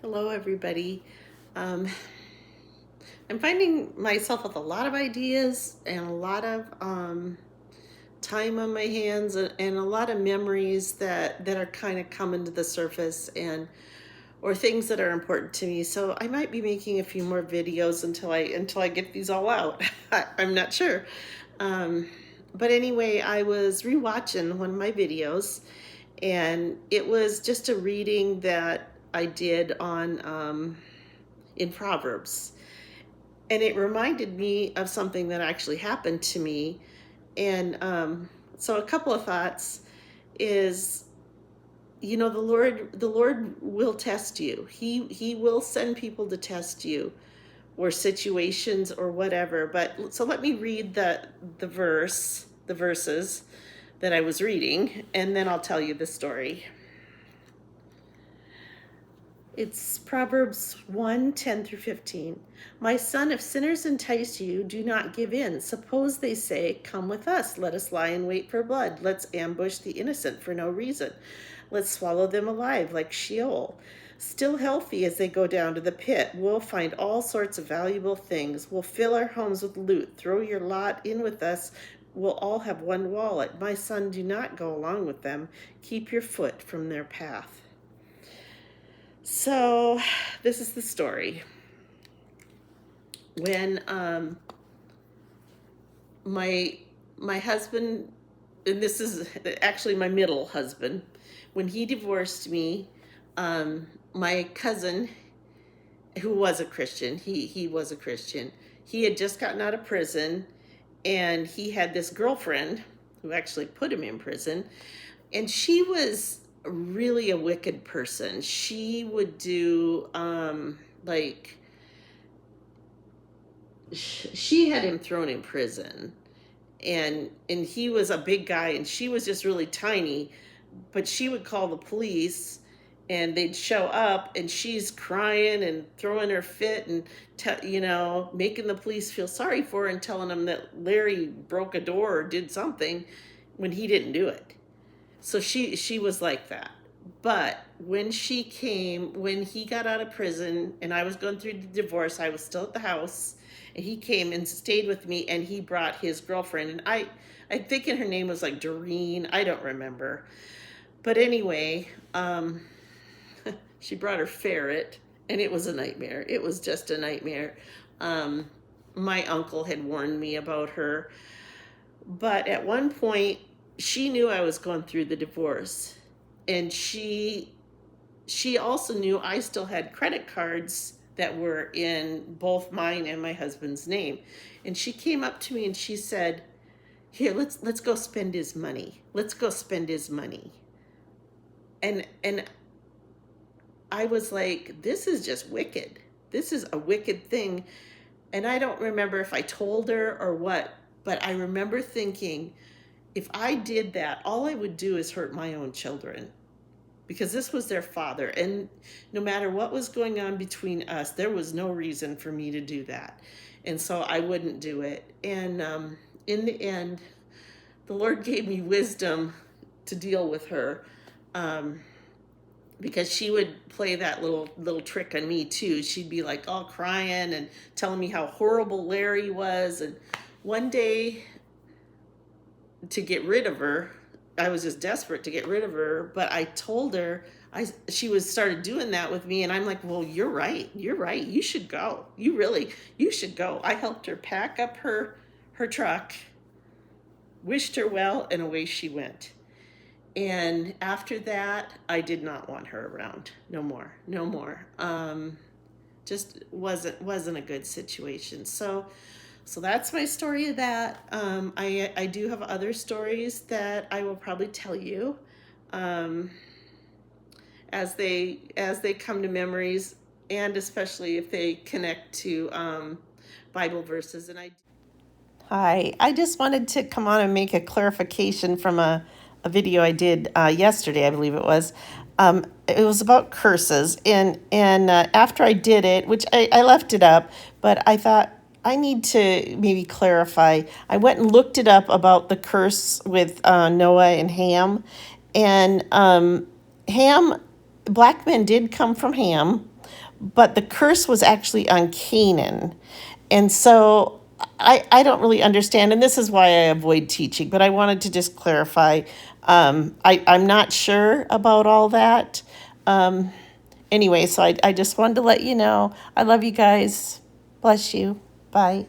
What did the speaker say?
Hello, everybody. Um, I'm finding myself with a lot of ideas and a lot of time on my hands and a lot of memories that are kind of coming to the surface and or things that are important to me. So I might be making a few more videos until I get these all out. I'm not sure. Um, but anyway, I was rewatching one of my videos, and it was just a reading that I did on in Proverbs. And it reminded me of something that actually happened to me. And so a couple of thoughts is, the Lord will test you. He will send people to test you, or situations or whatever. But so let me read the verses that I was reading, and then I'll tell you the story. It's Proverbs 1:10-15. My son, if sinners entice you, do not give in. Suppose they say, come with us, let us lie in wait for blood. Let's ambush the innocent for no reason. Let's swallow them alive like Sheol. Still healthy as they go down to the pit, we'll find all sorts of valuable things. We'll fill our homes with loot. Throw your lot in with us. We'll all have one wallet. My son, do not go along with them. Keep your foot from their path. So, this is the story. When my husband, and this is actually my middle husband, when he divorced me, my cousin, who was a Christian, he was a Christian. He had just gotten out of prison, and he had this girlfriend who actually put him in prison, and she was really a wicked person. She would do like she had him thrown in prison, and he was a big guy and she was just really tiny, but she would call the police and they'd show up and she's crying and throwing her fit and making the police feel sorry for her and telling them that Larry broke a door or did something when he didn't do it. So she was like that. But when he got out of prison and I was going through the divorce, I was still at the house, and he came and stayed with me, and he brought his girlfriend, and I'm thinking her name was like Doreen, I don't remember. But anyway, she brought her ferret, and it was a nightmare. It was just a nightmare. My uncle had warned me about her, but at one point she knew I was going through the divorce, and she also knew I still had credit cards that were in both mine and my husband's name. And she came up to me and she said, "Here, let's go spend his money. Let's go spend his money." And I was like, this is just wicked. This is a wicked thing. And I don't remember if I told her or what, but I remember thinking, if I did that, all I would do is hurt my own children, because this was their father. And no matter what was going on between us, there was no reason for me to do that. And so I wouldn't do it. And in the end, the Lord gave me wisdom to deal with her, because she would play that little trick on me too. She'd be like all crying and telling me how horrible Larry was. And one day, to get rid of her, I was just desperate to get rid of her, but I told her, she started doing that with me, and I'm like, well, you're right, you should go, you should go. I helped her pack up her truck, wished her well, and away she went. And after that, I did not want her around. No more, no more. Just wasn't a good situation. So that's my story of that. I do have other stories that I will probably tell you, as they come to memories, and especially if they connect to Bible verses. And Hi, I just wanted to come on and make a clarification from a video I did yesterday, I believe it was. It was about curses, and after I did it, which I left it up, but I thought I need to maybe clarify. I went and looked it up about the curse with Noah and Ham, and Ham, black men did come from Ham, but the curse was actually on Canaan. And so I don't really understand, and this is why I avoid teaching, but I wanted to just clarify. I'm not sure about all that. Um, anyway, so I just wanted to let you know. I love you guys. Bless you. Bye.